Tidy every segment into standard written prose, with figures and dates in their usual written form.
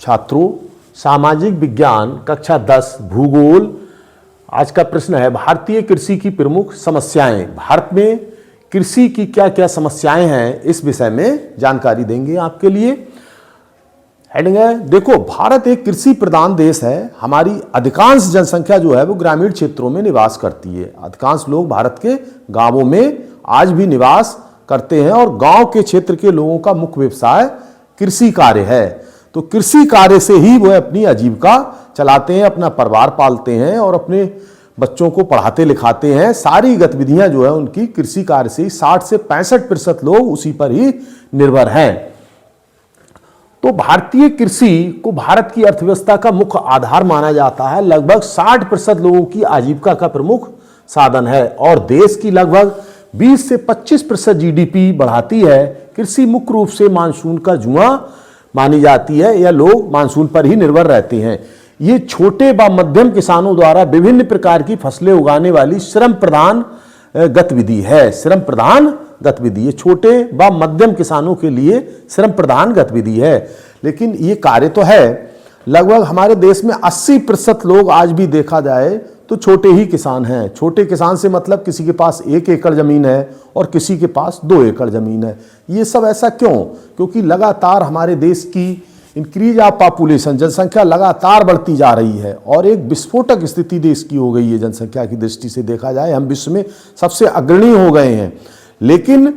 छात्रों, सामाजिक विज्ञान कक्षा 10 भूगोल। आज का प्रश्न है भारतीय कृषि की प्रमुख समस्याएं। भारत में कृषि की क्या क्या समस्याएं हैं, इस विषय में जानकारी देंगे आपके लिए। हेडिंग है, देखो भारत एक कृषि प्रधान देश है। हमारी अधिकांश जनसंख्या जो है वो ग्रामीण क्षेत्रों में निवास करती है। अधिकांश लोग भारत के गांवों में आज भी निवास करते हैं और गांव के क्षेत्र के लोगों का मुख्य व्यवसाय कृषि कार्य है। तो कृषि कार्य से ही वह अपनी आजीविका चलाते हैं, अपना परिवार पालते हैं और अपने बच्चों को पढ़ाते लिखाते हैं। सारी गतिविधियां जो है उनकी कृषि कार्य से 60 से 65% लोग उसी पर ही निर्भर हैं। तो भारतीय कृषि को भारत की अर्थव्यवस्था का मुख्य आधार माना जाता है। लगभग 60% लोगों की आजीविका का प्रमुख साधन है और देश की लगभग 20 से 25% जीडीपी बढ़ाती है। कृषि मुख्य रूप से मानसून का जुआ मानी जाती है। यह लोग मानसून पर ही निर्भर रहते हैं। ये छोटे व मध्यम किसानों द्वारा विभिन्न प्रकार की फसलें उगाने वाली श्रम प्रधान गतिविधि है। श्रम प्रधान गतिविधि, ये छोटे व मध्यम किसानों के लिए श्रम प्रधान गतिविधि है। लेकिन ये कार्य तो है। लगभग हमारे देश में 80% लोग आज भी देखा जाए तो छोटे ही किसान हैं। छोटे किसान से मतलब किसी के पास 1 एकड़ जमीन है और किसी के पास 2 एकड़ जमीन है। ये सब ऐसा क्यों? क्योंकि लगातार हमारे देश की इंक्रीज ऑफ पॉपुलेशन, जनसंख्या लगातार बढ़ती जा रही है और एक विस्फोटक स्थिति देश की हो गई है। जनसंख्या की दृष्टि से देखा जाए हम विश्व में सबसे अग्रणी हो गए हैं। लेकिन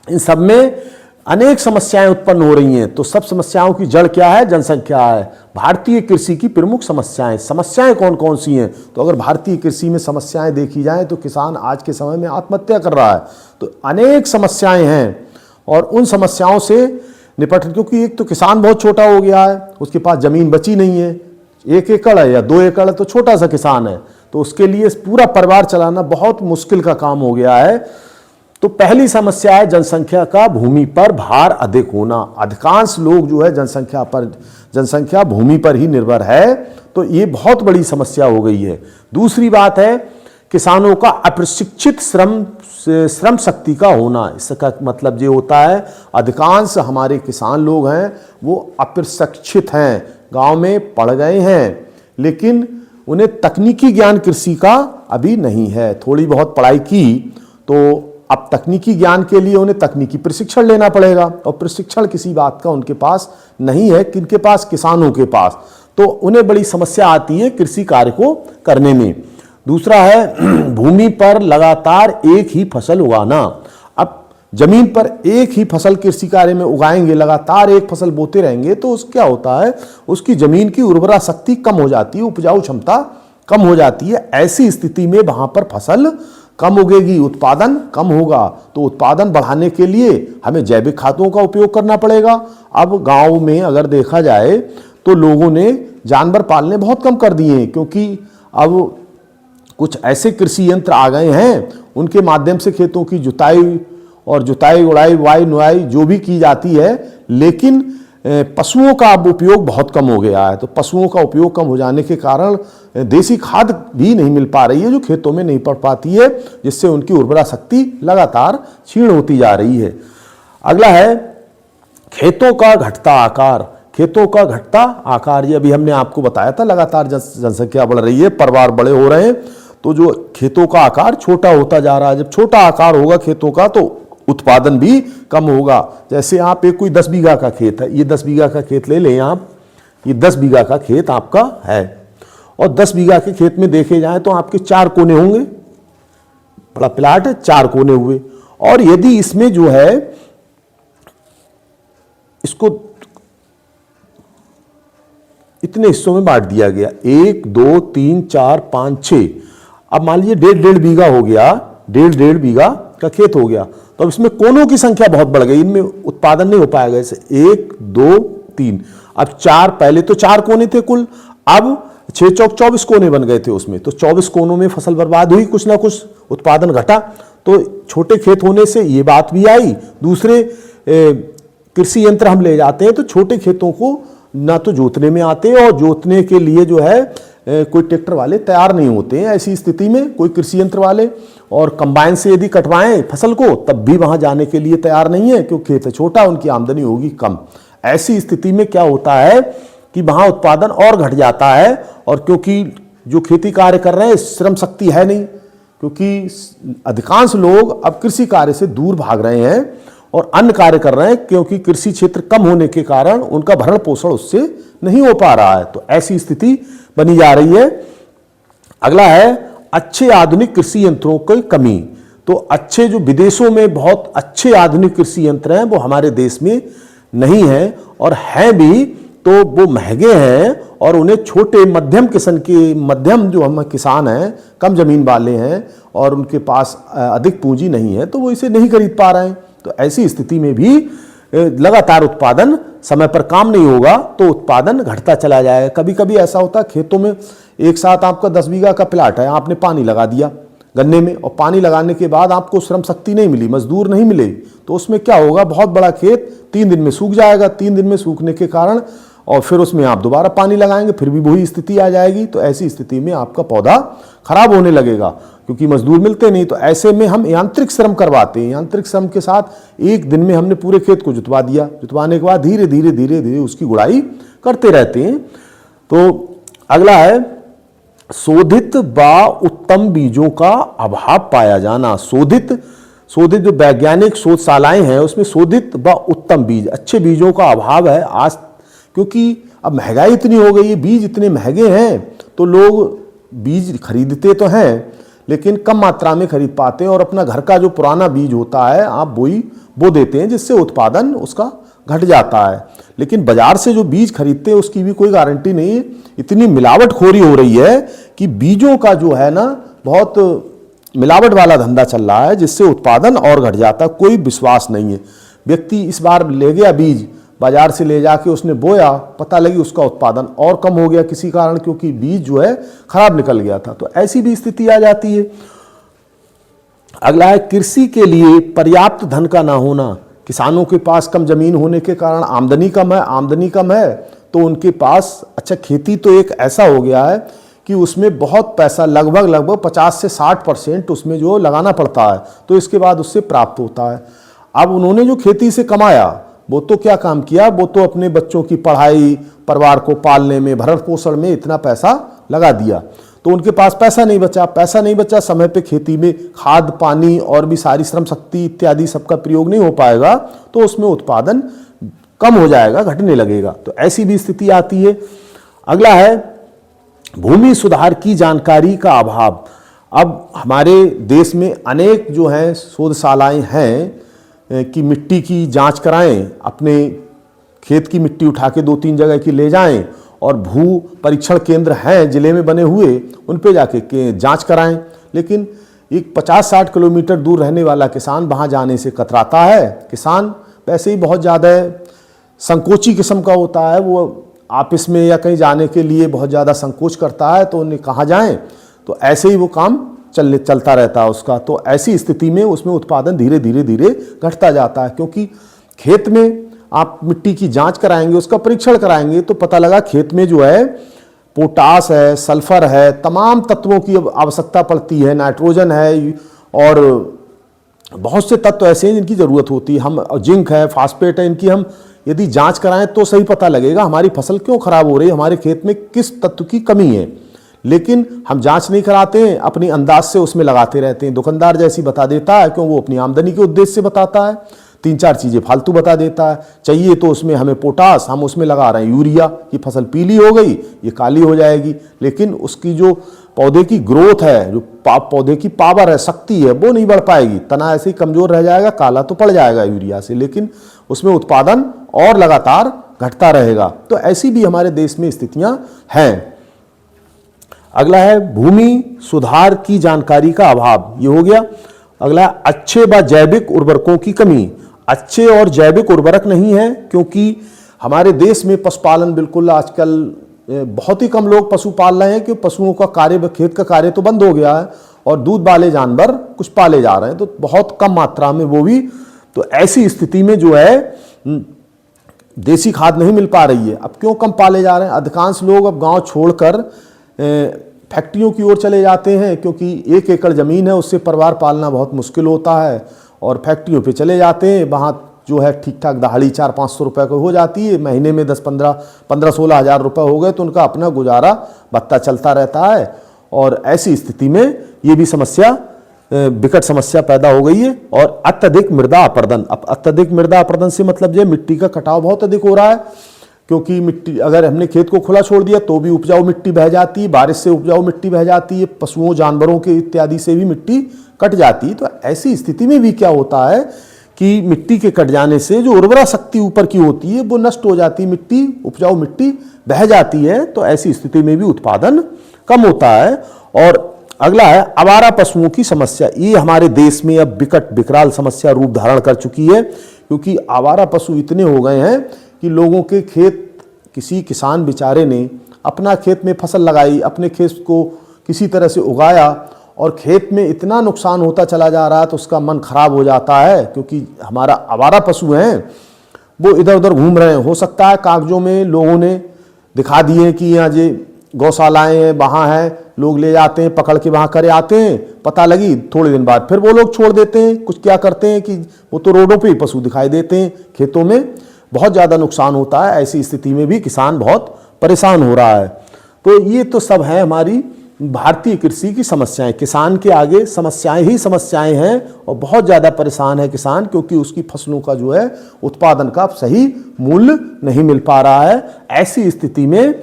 इन सब में अनेक समस्याएं उत्पन्न हो रही हैं। तो सब समस्याओं की जड़ क्या है? जनसंख्या है। भारतीय कृषि की प्रमुख समस्याएं कौन कौन सी हैं? तो अगर भारतीय कृषि में समस्याएं देखी जाएं तो किसान आज के समय में आत्महत्या कर रहा है। तो अनेक समस्याएं हैं और उन समस्याओं से निपट, क्योंकि एक तो किसान बहुत छोटा हो गया है, उसके पास जमीन बची नहीं है। 1 एकड़ है या 2 एकड़ है तो छोटा सा किसान है, तो उसके लिए पूरा परिवार चलाना बहुत मुश्किल का काम हो गया है। तो पहली समस्या है जनसंख्या का भूमि पर भार अधिक होना। अधिकांश लोग जो है जनसंख्या भूमि पर ही निर्भर है, तो ये बहुत बड़ी समस्या हो गई है। दूसरी बात है किसानों का अप्रशिक्षित श्रम शक्ति का होना। इसका मतलब ये होता है अधिकांश हमारे किसान लोग हैं वो अप्रशिक्षित हैं, गांव में पढ़ गए हैं लेकिन उन्हें तकनीकी ज्ञान कृषि का अभी नहीं है। थोड़ी बहुत पढ़ाई की तो अब तकनीकी ज्ञान के लिए उन्हें तकनीकी प्रशिक्षण लेना पड़ेगा और प्रशिक्षण किसी बात का उनके पास नहीं है। किनके पास? किसानों के पास। तो उन्हें बड़ी समस्या आती है कृषि कार्य को करने में। दूसरा है भूमि पर लगातार एक ही फसल उगाना। अब जमीन पर एक ही फसल कृषि कार्य में उगाएंगे, लगातार एक फसल बोते रहेंगे तो क्या होता है, उसकी जमीन की उर्वरा शक्ति कम हो जाती है, उपजाऊ क्षमता कम हो जाती है। ऐसी स्थिति में वहां पर फसल कम उगेगी, उत्पादन कम होगा। तो उत्पादन बढ़ाने के लिए हमें जैविक खादों का उपयोग करना पड़ेगा। अब गांव में अगर देखा जाए तो लोगों ने जानवर पालने बहुत कम कर दिए हैं, क्योंकि अब कुछ ऐसे कृषि यंत्र आ गए हैं उनके माध्यम से खेतों की जुताई उड़ाई वाई नुआई जो भी की जाती है। लेकिन पशुओं का अब उपयोग बहुत कम हो गया है। तो पशुओं का उपयोग कम हो जाने के कारण देसी खाद भी नहीं मिल पा रही है जो खेतों में नहीं पड़ पाती है, जिससे उनकी उर्वरा शक्ति लगातार क्षीण होती जा रही है। अगला है खेतों का घटता आकार। खेतों का घटता आकार, ये अभी हमने आपको बताया था, लगातार जनसंख्या बढ़ रही है, परिवार बड़े हो रहे हैं तो जो खेतों का आकार छोटा होता जा रहा है। जब छोटा आकार होगा खेतों का तो उत्पादन भी कम होगा। जैसे आप एक कोई 10 बीघा का खेत है, ये 10 बीघा का खेत ले लें आप, ये 10 बीघा का खेत आपका है और 10 बीघा के खेत में देखे जाए तो आपके 4 कोने होंगे। बड़ा प्लाट है, 4 कोने हुए। और यदि इसमें जो है इसको इतने हिस्सों में बांट दिया गया, 1 2 3 4 5 6, अब मान लीजिए 1.5 बीघा हो गया, 1.5 बीघा का खेत हो गया, तो अब इसमें कोनों की संख्या बहुत बढ़ गई, इनमें उत्पादन नहीं हो पाएगा। जैसे 1 2 3, अब 4, पहले तो 4 कोने थे कुल, अब 6 चौक 24 कोने बन गए थे उसमें, तो 24 कोनों में फसल बर्बाद हुई, कुछ ना कुछ उत्पादन घटा। तो छोटे खेत होने से ये बात भी आई। दूसरे कृषि यंत्र हम ले जाते हैं तो छोटे खेतों को ना तो जोतने में आते और जोतने के लिए जो है कोई ट्रैक्टर वाले तैयार नहीं होते हैं। ऐसी स्थिति में कोई कृषि यंत्र वाले और कंबाइन से यदि कटवाएं फसल को तब भी वहां जाने के लिए तैयार नहीं है, क्योंकि खेत छोटा, उनकी आमदनी होगी कम। ऐसी स्थिति में क्या होता है कि वहां उत्पादन और घट जाता है, और क्योंकि जो खेती कार्य कर रहे हैं श्रम शक्ति है नहीं, क्योंकि अधिकांश लोग अब कृषि कार्य से दूर भाग रहे हैं और अन्य कार्य कर रहे हैं, क्योंकि कृषि क्षेत्र कम होने के कारण उनका भरण पोषण उससे नहीं हो पा रहा है। तो ऐसी स्थिति बनी जा रही है। अगला है अच्छे आधुनिक कृषि यंत्रों की कमी। तो अच्छे जो विदेशों में बहुत अच्छे आधुनिक कृषि यंत्र हैं वो हमारे देश में नहीं है, और हैं भी तो वो महंगे हैं, और उन्हें छोटे मध्यम किस्म के मध्यम जो हम किसान हैं, कम जमीन वाले हैं और उनके पास अधिक पूंजी नहीं है, तो वो इसे नहीं खरीद पा रहे हैं। तो ऐसी स्थिति में भी लगातार उत्पादन समय पर काम नहीं होगा तो उत्पादन घटता चला जाएगा। कभी कभी ऐसा होता है खेतों में एक साथ आपका 10 बीघा का प्लाट है, आपने पानी लगा दिया गन्ने में, और पानी लगाने के बाद आपको श्रम शक्ति नहीं मिली, मजदूर नहीं मिले, तो उसमें क्या होगा, बहुत बड़ा खेत 3 दिन में सूख जाएगा। 3 दिन में सूखने के कारण और फिर उसमें आप दोबारा पानी लगाएंगे, फिर भी वही स्थिति आ जाएगी। तो ऐसी स्थिति में आपका पौधा खराब होने लगेगा, क्योंकि मजदूर मिलते नहीं। तो ऐसे में हम यांत्रिक श्रम करवाते हैं। यांत्रिक श्रम के साथ एक दिन में हमने पूरे खेत को जुतवा दिया, जुतवाने के बाद धीरे धीरे धीरे धीरे उसकी गुड़ाई करते रहते हैं। तो अगला है शोधित व उत्तम बीजों का अभाव पाया जाना। शोधित जो वैज्ञानिक शोधशालाएं हैं उसमें शोधित व उत्तम बीज, अच्छे बीजों का अभाव है आज, क्योंकि अब महंगाई इतनी हो गई है, बीज इतने महंगे हैं, तो लोग बीज खरीदते तो हैं लेकिन कम मात्रा में खरीद पाते हैं, और अपना घर का जो पुराना बीज होता है आप बो देते हैं, जिससे उत्पादन उसका घट जाता है। लेकिन बाजार से जो बीज खरीदते हैं उसकी भी कोई गारंटी नहीं है। इतनी मिलावटखोरी हो रही है कि बीजों का जो है ना बहुत मिलावट वाला धंधा चल रहा है, जिससे उत्पादन और घट जाता है। कोई विश्वास नहीं है। व्यक्ति इस बार ले गया बीज, बाजार से ले जाके उसने बोया, पता लगी उसका उत्पादन और कम हो गया किसी कारण, क्योंकि बीज जो है खराब निकल गया था। तो ऐसी भी स्थिति आ जाती है। अगला है कृषि के लिए पर्याप्त धन का ना होना। किसानों के पास कम जमीन होने के कारण आमदनी कम है तो उनके पास, अच्छा खेती तो एक ऐसा हो गया है कि उसमें बहुत पैसा लगभग 50 से 60% उसमें जो लगाना पड़ता है, तो इसके बाद उससे प्राप्त होता है। अब उन्होंने जो खेती से कमाया वो तो क्या काम किया, वो तो अपने बच्चों की पढ़ाई, परिवार को पालने में, भरण पोषण में इतना पैसा लगा दिया, तो उनके पास पैसा नहीं बचा। समय पे खेती में खाद पानी और भी सारी श्रम शक्ति इत्यादि सबका प्रयोग नहीं हो पाएगा, तो उसमें उत्पादन कम हो जाएगा, घटने लगेगा। तो ऐसी भी स्थिति आती है। अगला है भूमि सुधार की जानकारी का अभाव। अब हमारे देश में अनेक जो हैं शोधशालाएं हैं कि मिट्टी की जांच कराएं, अपने खेत की मिट्टी उठा के 2-3 जगह की ले जाएं, और भू परीक्षण केंद्र हैं जिले में बने हुए, उन पे जाके जांच कराएं। लेकिन एक 50-60 किलोमीटर दूर रहने वाला किसान वहाँ जाने से कतराता है। किसान वैसे ही बहुत ज़्यादा संकोची किस्म का होता है, वो ऑफिस में या कहीं जाने के लिए बहुत ज़्यादा संकोच करता है, तो उन्हें कहाँ जाएं, तो ऐसे ही वो काम चलता रहता है उसका। तो ऐसी स्थिति में उसमें उत्पादन धीरे धीरे घटता जाता है, क्योंकि खेत में आप मिट्टी की जांच कराएंगे, उसका परीक्षण कराएंगे, तो पता लगा खेत में जो है पोटास है, सल्फर है, तमाम तत्वों की आवश्यकता पड़ती है, नाइट्रोजन है और बहुत से तत्व ऐसे हैं जिनकी ज़रूरत होती है। हम जिंक है, फास्फेट है, इनकी हम यदि जांच कराएं तो सही पता लगेगा हमारी फसल क्यों खराब हो रही है, हमारे खेत में किस तत्व की कमी है। लेकिन हम जांच नहीं कराते हैं, अपनी अंदाज से उसमें लगाते रहते हैं। दुकानदार जैसी बता देता है, क्यों, वो अपनी आमदनी के उद्देश्य से बताता है, 3-4 चीज़ें फालतू बता देता है। चाहिए तो उसमें हमें पोटास, हम उसमें लगा रहे हैं यूरिया, की फसल पीली हो गई, ये काली हो जाएगी, लेकिन उसकी जो पौधे की ग्रोथ है, जो पौधे की पावर है, शक्ति है, वो नहीं बढ़ पाएगी। तना ऐसे ही कमजोर रह जाएगा, काला तो पड़ जाएगा यूरिया से, लेकिन उसमें उत्पादन और लगातार घटता रहेगा। तो ऐसी भी हमारे देश में स्थितियां हैं। अगला है भूमि सुधार की जानकारी का अभाव, ये हो गया। अगला है अच्छे व जैविक उर्वरकों की कमी। अच्छे और जैविक उर्वरक नहीं है, क्योंकि हमारे देश में पशुपालन बिल्कुल आजकल बहुत ही कम लोग पशु पाल रहे हैं, कि पशुओं का कार्य, खेत का कार्य तो बंद हो गया है, और दूध वाले जानवर कुछ पाले जा रहे हैं, तो बहुत कम मात्रा में वो भी। तो ऐसी स्थिति में जो है देसी खाद नहीं मिल पा रही है। अब क्यों कम पाले जा रहे हैं, अधिकांश लोग अब गांव छोड़कर फैक्ट्रियों की ओर चले जाते हैं, क्योंकि 1 एकड़ ज़मीन है, उससे परिवार पालना बहुत मुश्किल होता है, और फैक्ट्रियों पे चले जाते हैं। वहाँ जो है ठीक ठाक दहाड़ी 400-500 रुपये को हो जाती है, महीने में 15-16 हज़ार रुपये हो गए तो उनका अपना गुजारा भत्ता चलता रहता है। और ऐसी स्थिति में ये भी समस्या, विकट समस्या पैदा हो गई है। और अत्यधिक मृदा अपरदन, अब अत्यधिक मृदा अपरदन से मतलब जो मिट्टी का कटाव बहुत अधिक हो रहा है, क्योंकि मिट्टी, अगर हमने खेत को खुला छोड़ दिया तो भी उपजाऊ मिट्टी बह जाती है, बारिश से उपजाऊ मिट्टी बह जाती है, पशुओं जानवरों के इत्यादि से भी मिट्टी कट जाती है। तो ऐसी स्थिति में भी क्या होता है कि मिट्टी के कट जाने से जो उर्वरा शक्ति ऊपर की होती है वो नष्ट हो जाती है, मिट्टी, उपजाऊ मिट्टी बह जाती है। तो ऐसी स्थिति में भी उत्पादन कम होता है। और अगला है आवारा पशुओं की समस्या। ये हमारे देश में अब विकट विकराल समस्या रूप धारण कर चुकी है, क्योंकि आवारा पशु इतने हो गए हैं कि लोगों के खेत, किसी किसान बेचारे ने अपना खेत में फसल लगाई, अपने खेत को किसी तरह से उगाया और खेत में इतना नुकसान होता चला जा रहा है तो उसका मन खराब हो जाता है, क्योंकि हमारा आवारा पशु हैं, वो इधर उधर घूम रहे हैं। हो सकता है कागजों में लोगों ने दिखा दिए कि यहाँ जे गौशालाएँ हैं, वहाँ हैं, लोग ले जाते हैं, पकड़ के वहाँ करे आते हैं, पता लगी थोड़े दिन बाद फिर वो लोग छोड़ देते हैं। कुछ क्या करते हैं कि वो तो रोडों पे ही पशु दिखाई देते हैं, खेतों में बहुत ज़्यादा नुकसान होता है। ऐसी स्थिति में भी किसान बहुत परेशान हो रहा है। तो ये तो सब है हमारी भारतीय कृषि की समस्याएं। किसान के आगे समस्याएं ही समस्याएं हैं और बहुत ज़्यादा परेशान है किसान, क्योंकि उसकी फसलों का जो है उत्पादन का सही मूल्य नहीं मिल पा रहा है। ऐसी स्थिति में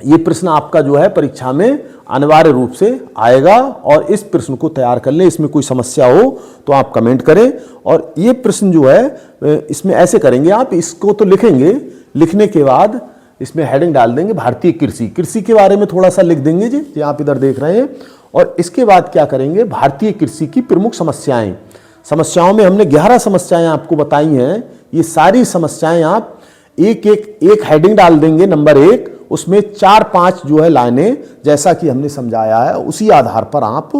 ये प्रश्न आपका जो है परीक्षा में अनिवार्य रूप से आएगा और इस प्रश्न को तैयार कर लें। इसमें कोई समस्या हो तो आप कमेंट करें। और ये प्रश्न जो है इसमें ऐसे करेंगे, आप इसको तो लिखेंगे, लिखने के बाद इसमें हेडिंग डाल देंगे भारतीय कृषि, कृषि के बारे में थोड़ा सा लिख देंगे जी आप इधर देख रहे हैं। और इसके बाद क्या करेंगे, भारतीय कृषि की प्रमुख समस्याएं। समस्याओं में हमने 11 समस्याएं आपको बताई हैं। ये सारी समस्याएं आप एक हेडिंग डाल देंगे, नंबर 1, उसमें 4-5 जो है लाइनें, जैसा कि हमने समझाया है उसी आधार पर आप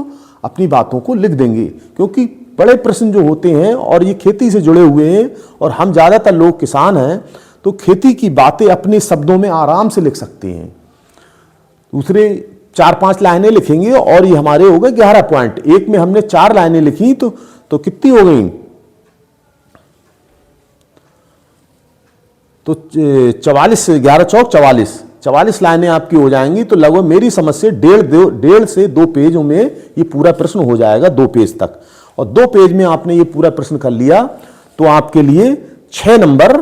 अपनी बातों को लिख देंगे। क्योंकि बड़े प्रश्न जो होते हैं और ये खेती से जुड़े हुए हैं और हम ज़्यादातर लोग किसान हैं, तो खेती की बातें अपने शब्दों में आराम से लिख सकते हैं। दूसरे 4-5 लाइनें लिखेंगे और ये हमारे हो गए 11 पॉइंट। एक में हमने 4 लाइनें लिखी तो कितनी हो गई, तो 44, 11 चौक 44 लाइनें आपकी हो जाएंगी। तो लगभग मेरी समझ से 1.5 से 2 पेजों में ये पूरा प्रश्न हो जाएगा, 2 पेज तक। और 2 पेज में आपने ये पूरा प्रश्न कर लिया तो आपके लिए 6 नंबर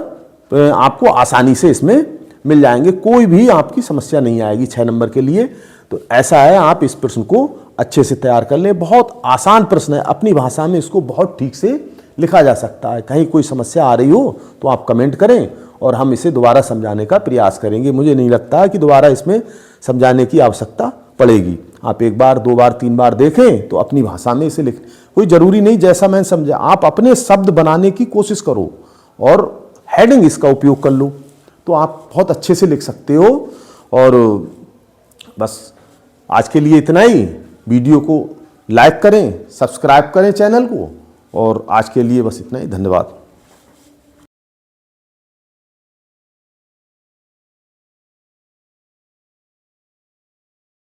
आपको आसानी से इसमें मिल जाएंगे। कोई भी आपकी समस्या नहीं आएगी 6 नंबर के लिए। तो ऐसा है, आप इस प्रश्न को अच्छे से तैयार कर लें। बहुत आसान प्रश्न है, अपनी भाषा में इसको बहुत ठीक से लिखा जा सकता है। कहीं कोई समस्या आ रही हो तो आप कमेंट करें और हम इसे दोबारा समझाने का प्रयास करेंगे। मुझे नहीं लगता कि दोबारा इसमें समझाने की आवश्यकता पड़ेगी। आप 1 बार 2 बार 3 बार देखें तो अपनी भाषा में इसे लिख, कोई ज़रूरी नहीं जैसा मैंने समझा, आप अपने शब्द बनाने की कोशिश करो और हेडिंग इसका उपयोग कर लो तो आप बहुत अच्छे से लिख सकते हो। और बस आज के लिए इतना ही। वीडियो को लाइक करें, सब्सक्राइब करें चैनल को, और आज के लिए बस इतना ही। धन्यवाद।